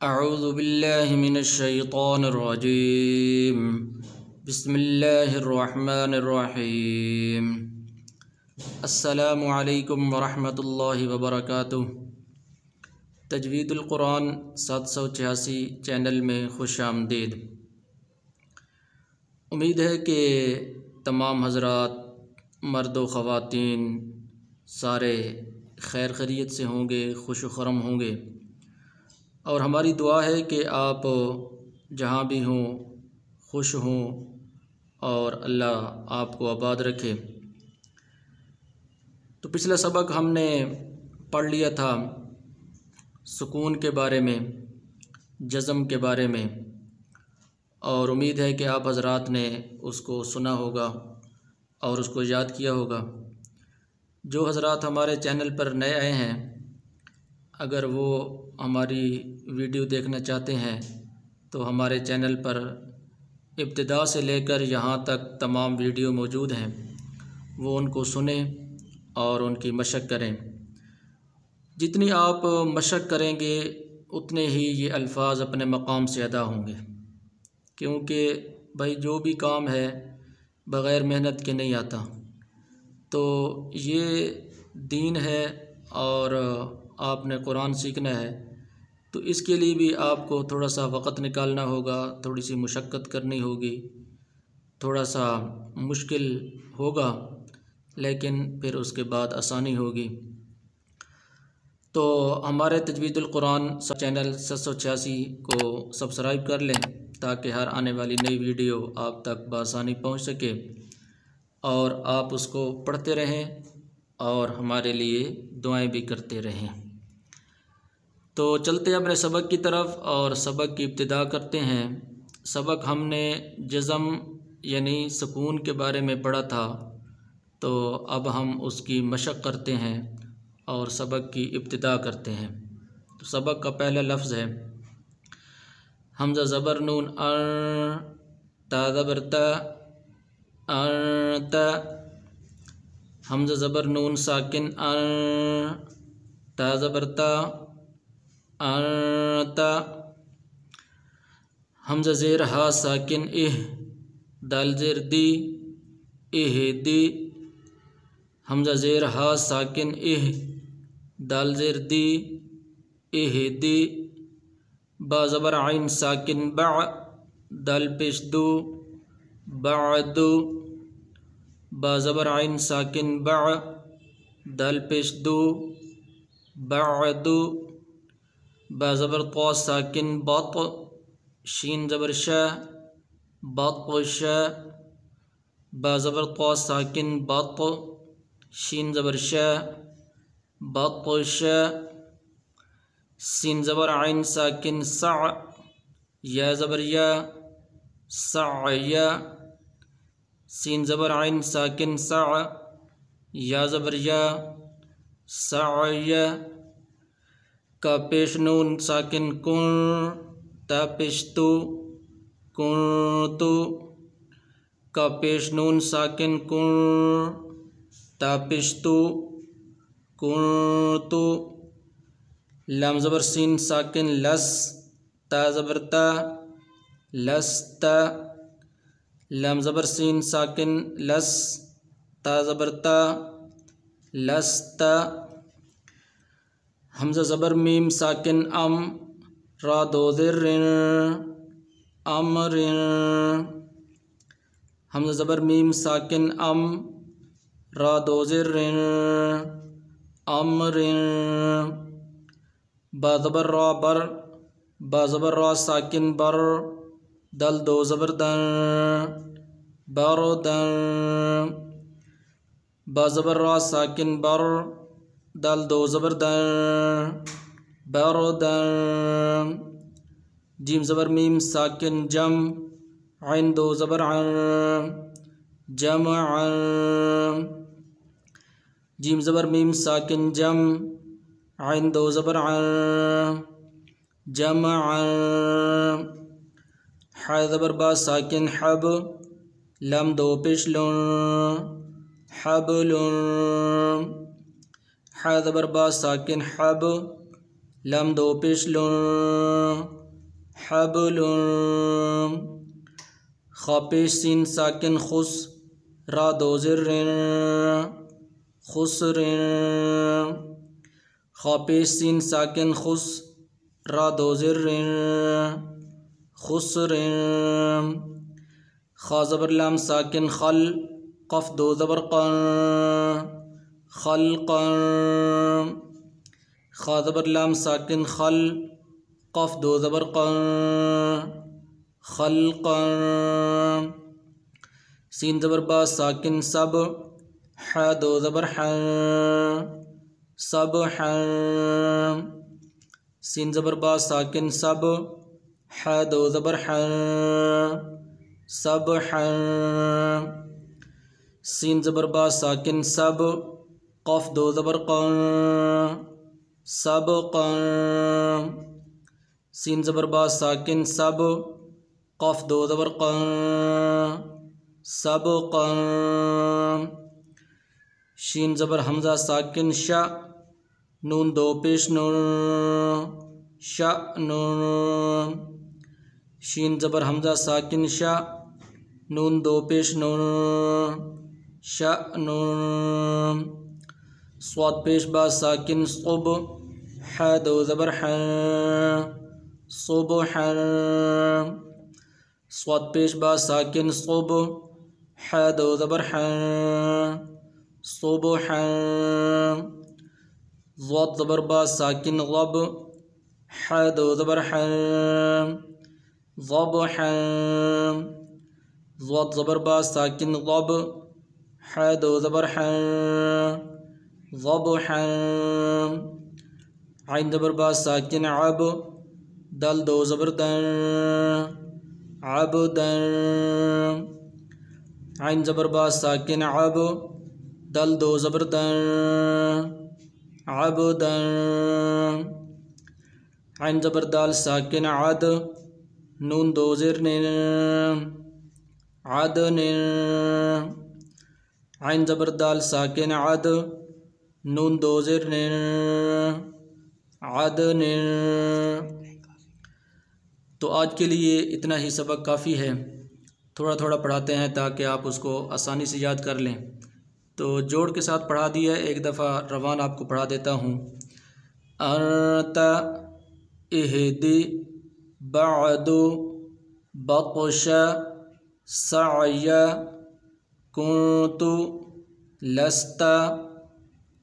अऊज़ु बिल्लाहि मिनश्शैतानिर्रजीम। बिस्मिल्लाहिर्रहमानिर्रहीम। अस्सलामु अलैकुम वरहमतुल्लाहि वबरकातुह। तजवीदुल कुरान 786 चैनल में खुश आमदीद। उम्मीद है कि तमाम हज़रात मर्द व ख़वातीन सारे खैर खैरियत से होंगे, खुश खुरम होंगे, और हमारी दुआ है कि आप जहाँ भी हों खुश हों और अल्लाह आपको आबाद रखे। तो पिछला सबक हमने पढ़ लिया था सुकून के बारे में, जज़म के बारे में, और उम्मीद है कि आप हज़रात ने उसको सुना होगा और उसको याद किया होगा। जो हज़रात हमारे चैनल पर नए आए हैं, अगर वो हमारी वीडियो देखना चाहते हैं तो हमारे चैनल पर इब्तिदा से लेकर यहाँ तक तमाम वीडियो मौजूद हैं, वो उनको सुनें और उनकी मशक़ करें। जितनी आप मशक़ करेंगे उतने ही ये अल्फाज अपने मकाम से अदा होंगे, क्योंकि भाई जो भी काम है बग़ैर मेहनत के नहीं आता। तो ये दीन है और आपने कुरान सीखना है, तो इसके लिए भी आपको थोड़ा सा वक़्त निकालना होगा, थोड़ी सी मुशक्क़त करनी होगी, थोड़ा सा मुश्किल होगा, लेकिन फिर उसके बाद आसानी होगी। तो हमारे तजवीदुल कुरान चैनल 786 को सब्सक्राइब कर लें ताकि हर आने वाली नई वीडियो आप तक बआसानी पहुंच सके और आप उसको पढ़ते रहें और हमारे लिए दुआएं भी करते रहें। तो चलते हैं अपने सबक की तरफ और सबक की इब्तिदा करते हैं। सबक हमने जज़म यानी सुकून के बारे में पढ़ा था, तो अब हम उसकी मशक़ करते हैं और सबक की इब्तिदा करते हैं। तो सबक का पहला लफ्ज़ है हमज़ा ज़बर नून ता ज़बर ता हमज़ा ज़बर नून साकिन ता ज़बर ता हमज़ा ज़ेर हा साकिन दाल ज़ेर दी दी। हमज़ा ज़ेर हा साकिन दाल ज़ेर दी दी। बा ज़बर आइन साकिन दाल पेश दो बादु। बा ज़बर आइन साकिन दाल पेश दो बादु। बा ज़बर क़ा साकिन शीन ज़बर शा शा। बा ज़बर क़ा साकिन शीन ज़बर शा शा। सीन ज़बर आइन साकिन या ज़बर या या। सीन ज़बर आइन साकिन या ज़बर या या। का पेश नून साकिन ता पेश तो का पेश नून साकिन ता पेश तो। लाम ज़बर सीन साकिन ता ज़बर ता लस्ता। लाम ज़बर सीन साकिन ता ज़बर ता लस्ता। हमज़ा ज़बर मीम साकिन रा दो ज़ेर अमर। हमज़ा ज़बर मीम साकिन रा दो ज़ेर अमर। बा ज़बर रा बा ज़बर रा साकिन दल दो ज़बर बर बा ज़बर रा साकिन दल दो ज़बर बर जीम ज़बर मीम साकिन आइन दो ज़बर जम। जीम ज़बर मीम साकिन आइन दो ज़बर जम। हा ज़बर बा साकिन लम दो पेश हबलुन। हा ज़बर बा साकिन लम दो पेश लुन हबलुन। ख पेश सीन साकिन खुस रा दो ज़िर्रिन खुसरिन। ख पेश सीन साकिन खुस रा दो ज़िर्रिन खुसरिन। ख ज़बर लाम साकिन खल क़फ दो ज़बर क़न खल्क़न। ख ज़बर लाम साकिन खल क़फ दो ज़बर क़न खल्क़न। सीन ज़बर बा साकिन सब ह दो ज़बर हन सब हन। सीन ज़बर बा साकिन सब ह दो ज़बर हन सब हन। सीन ज़बर बा साकिन सब क़फ दो ज़बर क़न सब क़न। सीन ज़बर बा साकिन सब क़फ दो ज़बर क़न सब क़न। शीन ज़बर हमज़ा साकिन शा नून दो पेश नून शा नून। शीन ज़बर हमज़ा साकिन शा नून दो पेश नून शा नून। स्वाद पेश बा साकिन सुब ह दो ज़बर हन सुबहन। स्वाद पेश बा साकिन सुब ह दो ज़बर हन सुबहन। ज़ाद ज़बर बा साकिन ग़ब ह दो ज़बर हन ज़बहन। ज़ाद ज़बर बा साकिन ग़ब ह दो ज़बर हन ज़बहन। आइन ज़बर बा साकिन अब दल दो ज़बर दन अबदन। आइन ज़बर बा साकिन अब दल दो ज़बर दन अबदन। आइन ज़बर दाल साकिन अद नून दो ज़िर निन अदनिन। आइन ज़बर दाल साकिन अद नून दो ज़िर निन अदनिन। तो आज के लिए इतना ही सबक काफ़ी है। थोड़ा थोड़ा पढ़ाते हैं ताकि आप उसको आसानी से याद कर लें। तो जोड़ के साथ पढ़ा दिया, एक दफ़ा रवान आपको पढ़ा देता हूँ। अंता इहदी बअदु बक़शा सअया कुन्तु लस्ता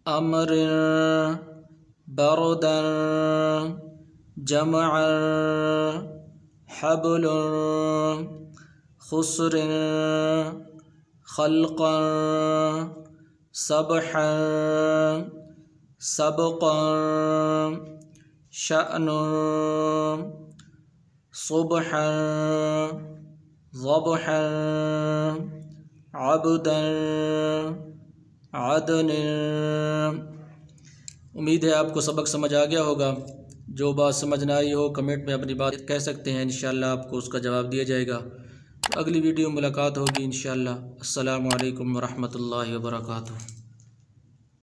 अमरिन बरदन जमअन हबलुन खुसरिन खल्क़न सबहन सबक़न शअनुन सुबहन ज़बहन अबदन अदनिन। उम्मीद है आपको सबक समझ आ गया होगा। जो बात समझ ना आई हो कमेंट में अपनी बात कह सकते हैं, इंशाअल्लाह आपको उसका जवाब दिया जाएगा। तो अगली वीडियो मुलाकात होगी इंशाअल्लाह। अस्सलामु अलैकुम वरहमतुल्लाहि वबरकातुहू।